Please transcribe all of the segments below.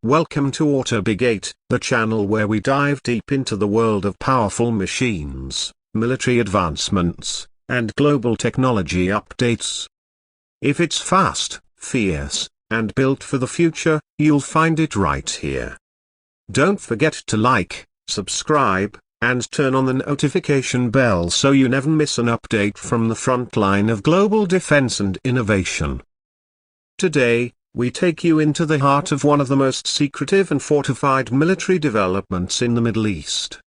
Welcome to AutoBig8, the channel where we dive deep into the world of powerful machines, military advancements, and global technology updates. If it's fast, fierce, and built for the future, you'll find it right here. Don't forget to like, subscribe, and turn on the notification bell so you never miss an update from the front line of global defense and innovation. Today, we take you into the heart of one of the most secretive and fortified military developments in the Middle East.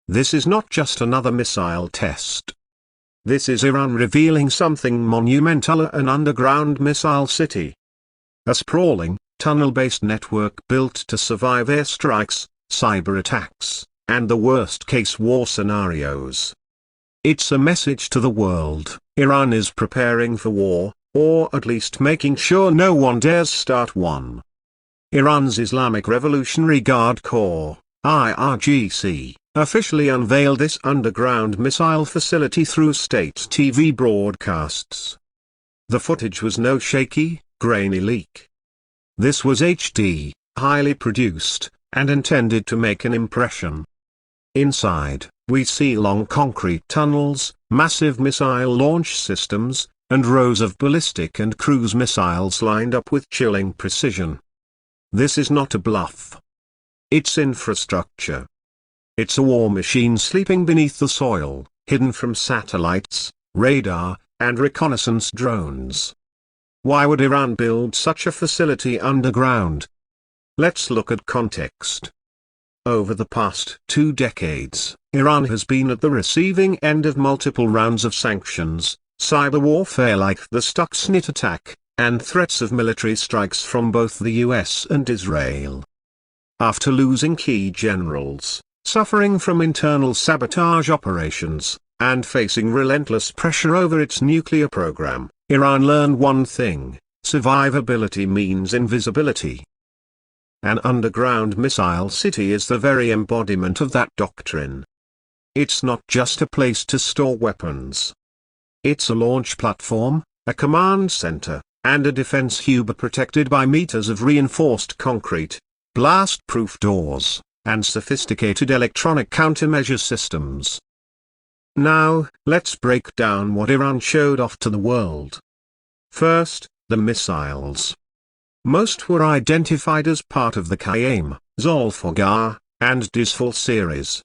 This is not just another missile test. This is Iran revealing something monumental: an underground missile city. A sprawling, tunnel-based network built to survive airstrikes, cyber attacks, and the worst-case war scenarios. It's a message to the world: Iran is preparing for war, or at least making sure no one dares start one. Iran's Islamic Revolutionary Guard Corps, IRGC, officially unveiled this underground missile facility through state TV broadcasts. The footage was no shaky, grainy leak. This was HD, highly produced, and intended to make an impression. Inside, we see long concrete tunnels, massive missile launch systems, and rows of ballistic and cruise missiles lined up with chilling precision. This is not a bluff. It's infrastructure. It's a war machine sleeping beneath the soil, hidden from satellites, radar, and reconnaissance drones. Why would Iran build such a facility underground? Let's look at context. Over the past 2 decades, Iran has been at the receiving end of multiple rounds of sanctions, cyber warfare like the Stuxnet attack, and threats of military strikes from both the US and Israel. After losing key generals, suffering from internal sabotage operations, and facing relentless pressure over its nuclear program, Iran learned one thing: survivability means invisibility. An underground missile city is the very embodiment of that doctrine. It's not just a place to store weapons. It's a launch platform, a command center, and a defense hub protected by meters of reinforced concrete, blast-proof doors, and sophisticated electronic countermeasure systems. Now, let's break down what Iran showed off to the world. First, the missiles. Most were identified as part of the Qaem, Zulfiqar, and Disfal series.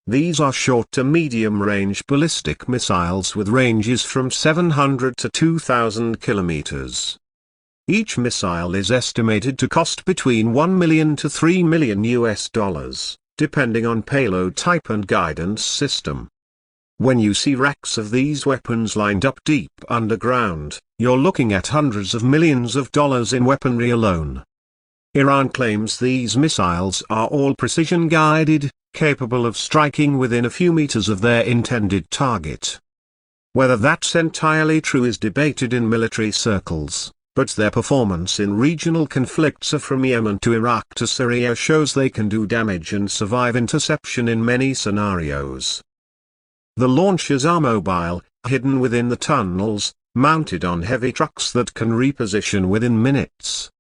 These are short to medium-range ballistic missiles with ranges from 700 to 2,000 kilometers. Each missile is estimated to cost between $1 million to $3 million US, depending on payload type and guidance system. When you see racks of these weapons lined up deep underground, you're looking at hundreds of millions of dollars in weaponry alone. Iran claims these missiles are all precision-guided, capable of striking within a few meters of their intended target. Whether that's entirely true is debated in military circles, but their performance in regional conflicts from Yemen to Iraq to Syria shows they can do damage and survive interception in many scenarios. The launchers are mobile, hidden within the tunnels, mounted on heavy trucks that can reposition within minutes.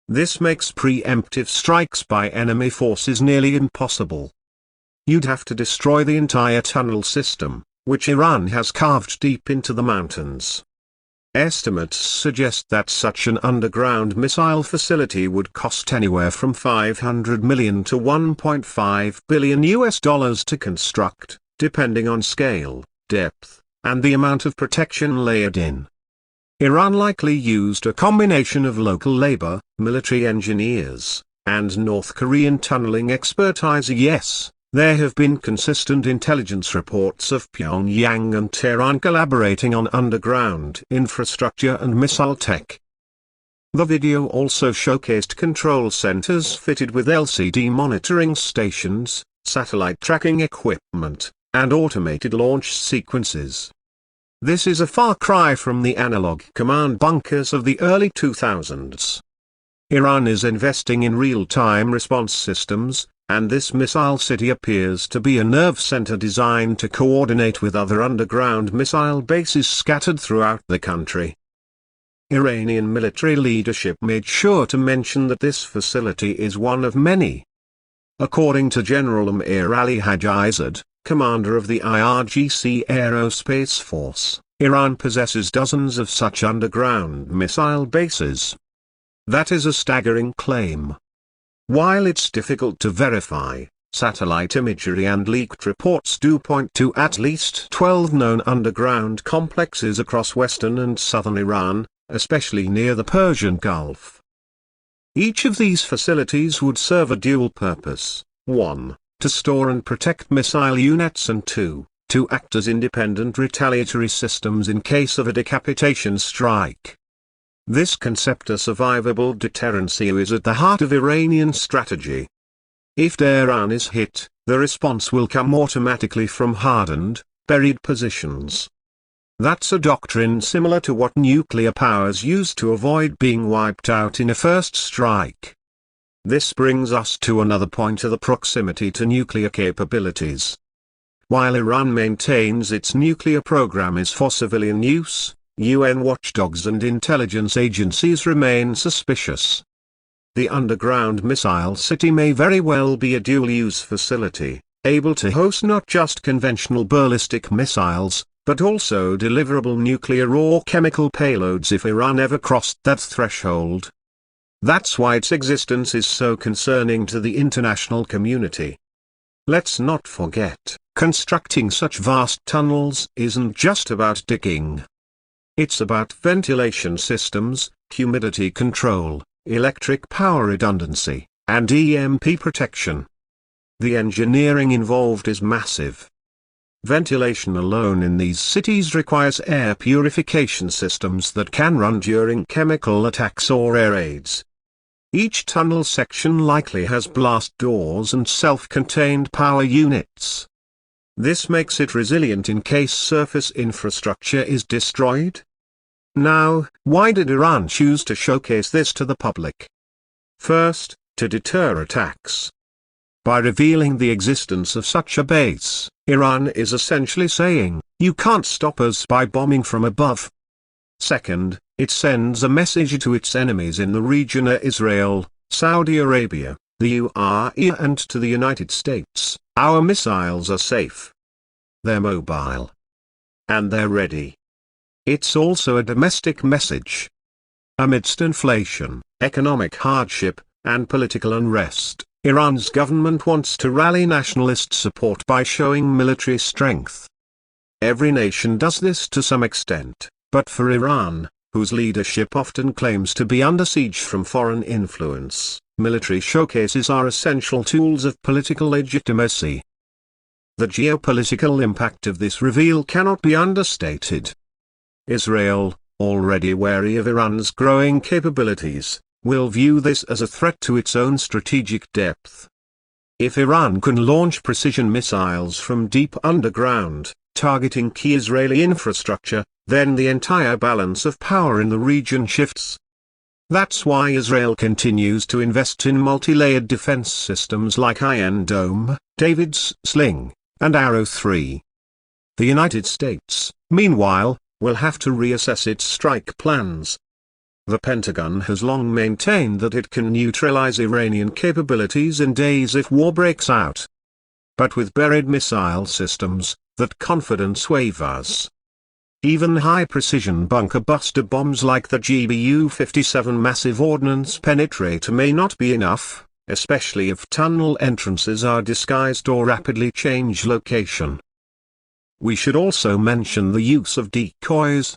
This makes preemptive strikes by enemy forces nearly impossible. You'd have to destroy the entire tunnel system, which Iran has carved deep into the mountains. Estimates suggest that such an underground missile facility would cost anywhere from $500 million to $1.5 billion US to construct, depending on scale, depth, and the amount of protection layered in. Iran likely used a combination of local labor, military engineers, and North Korean tunneling expertise. Yes, there have been consistent intelligence reports of Pyongyang and Tehran collaborating on underground infrastructure and missile tech. The video also showcased control centers fitted with LCD monitoring stations, satellite tracking equipment, and automated launch sequences. This is a far cry from the analog command bunkers of the early 2000s. Iran is investing in real-time response systems, and this missile city appears to be a nerve center designed to coordinate with other underground missile bases scattered throughout the country. Iranian military leadership made sure to mention that this facility is one of many. According to General Amir Ali Hajizad, commander of the IRGC Aerospace Force, Iran possesses dozens of such underground missile bases. That is a staggering claim. While it's difficult to verify, satellite imagery and leaked reports do point to at least 12 known underground complexes across western and southern Iran, especially near the Persian Gulf. Each of these facilities would serve a dual purpose: 1. To store and protect missile units, and 2. To act as independent retaliatory systems in case of a decapitation strike. This concept of survivable deterrency is at the heart of Iranian strategy. If Tehran is hit, the response will come automatically from hardened, buried positions. That's a doctrine similar to what nuclear powers use to avoid being wiped out in a first strike. This brings us to another point of the proximity to nuclear capabilities. While Iran maintains its nuclear program is for civilian use, UN watchdogs and intelligence agencies remain suspicious. The underground missile city may very well be a dual-use facility, able to host not just conventional ballistic missiles, but also deliverable nuclear or chemical payloads if Iran ever crossed that threshold. That's why its existence is so concerning to the international community. Let's not forget, constructing such vast tunnels isn't just about digging. It's about ventilation systems, humidity control, electric power redundancy, and EMP protection. The engineering involved is massive. Ventilation alone in these cities requires air purification systems that can run during chemical attacks or air raids. Each tunnel section likely has blast doors and self-contained power units. This makes it resilient in case surface infrastructure is destroyed. Now, why did Iran choose to showcase this to the public? First, to deter attacks. By revealing the existence of such a base, Iran is essentially saying, "You can't stop us by bombing from above." Second, it sends a message to its enemies in the region: Israel, Saudi Arabia, the UAE and to the United States, "Our missiles are safe. They're mobile. And they're ready." It's also a domestic message. Amidst inflation, economic hardship, and political unrest, Iran's government wants to rally nationalist support by showing military strength. Every nation does this to some extent, but for Iran, whose leadership often claims to be under siege from foreign influence, military showcases are essential tools of political legitimacy. The geopolitical impact of this reveal cannot be understated. Israel, already wary of Iran's growing capabilities, will view this as a threat to its own strategic depth. If Iran can launch precision missiles from deep underground, targeting key Israeli infrastructure, then the entire balance of power in the region shifts. That's why Israel continues to invest in multi-layered defense systems like Iron Dome, David's Sling, and Arrow 3. The United States, meanwhile, will have to reassess its strike plans. The Pentagon has long maintained that it can neutralize Iranian capabilities in days if war breaks out. But with buried missile systems, that confidence wavers. Even high-precision bunker-buster bombs like the GBU-57 massive ordnance penetrator may not be enough, especially if tunnel entrances are disguised or rapidly change location. We should also mention the use of decoys.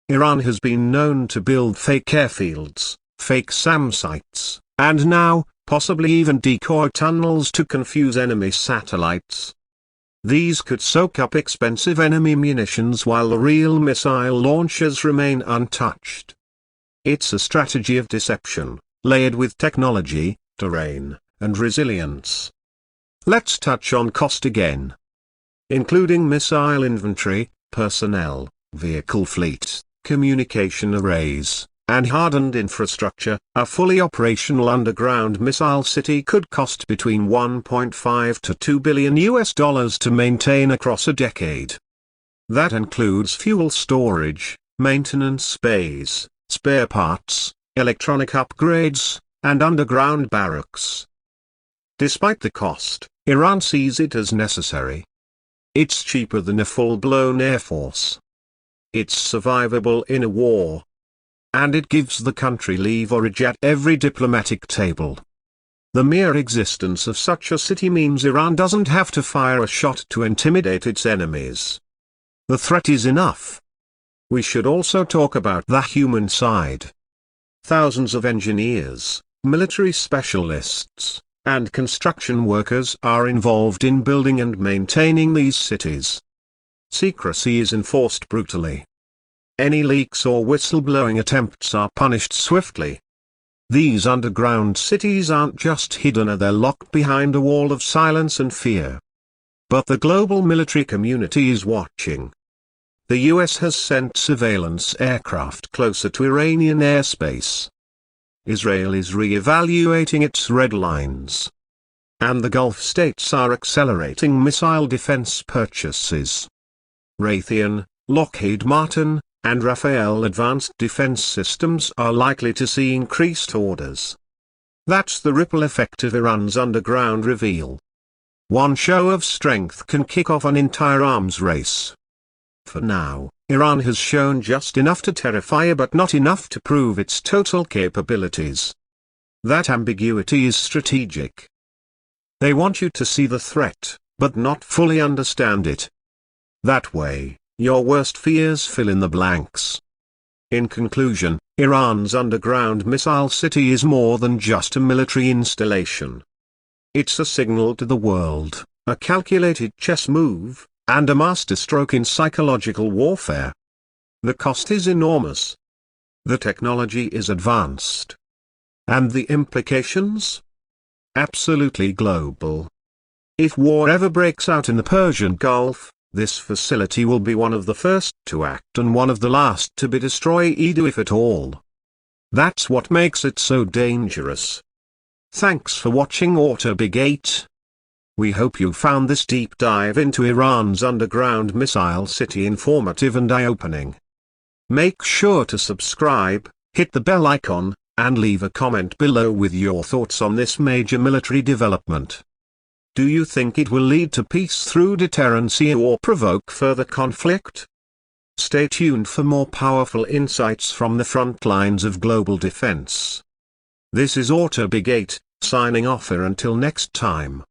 Iran has been known to build fake airfields, fake SAM sites, and now, possibly even decoy tunnels to confuse enemy satellites. These could soak up expensive enemy munitions while the real missile launchers remain untouched. It's a strategy of deception, layered with technology, terrain, and resilience. Let's touch on cost again. Including missile inventory, personnel, vehicle fleet, communication arrays, and hardened infrastructure, a fully operational underground missile city could cost between $1.5 to $2 billion to maintain across a decade. That includes fuel storage, maintenance bays, spare parts, electronic upgrades, and underground barracks. Despite the cost, Iran sees it as necessary. It's cheaper than a full-blown air force. It's survivable in a war. And it gives the country leverage at every diplomatic table. The mere existence of such a city means Iran doesn't have to fire a shot to intimidate its enemies. The threat is enough. We should also talk about the human side. Thousands of engineers, military specialists, and construction workers are involved in building and maintaining these cities. Secrecy is enforced brutally. Any leaks or whistleblowing attempts are punished swiftly. These underground cities aren't just hidden, they're locked behind a wall of silence and fear. But the global military community is watching. The US has sent surveillance aircraft closer to Iranian airspace. Israel is re-evaluating its red lines. And the Gulf states are accelerating missile defense purchases. Raytheon, Lockheed Martin, and Rafael advanced defense systems are likely to see increased orders. That's the ripple effect of Iran's underground reveal. One show of strength can kick off an entire arms race. For now, Iran has shown just enough to terrify but not enough to prove its total capabilities. That ambiguity is strategic. They want you to see the threat, but not fully understand it. That way, your worst fears fill in the blanks. In conclusion, Iran's underground missile city is more than just a military installation. It's a signal to the world, a calculated chess move, and a masterstroke in psychological warfare. The cost is enormous. The technology is advanced. And the implications? Absolutely global. If war ever breaks out in the Persian Gulf, this facility will be one of the first to act and one of the last to be destroyed, if at all. That's what makes it so dangerous. Thanks for watching AutoBig8. We hope you found this deep dive into Iran's underground missile city informative and eye-opening. Make sure to subscribe, hit the bell icon, and leave a comment below with your thoughts on this major military development. Do you think it will lead to peace through deterrency or provoke further conflict? Stay tuned for more powerful insights from the front lines of global defense. This is AutoBig8, signing off until next time.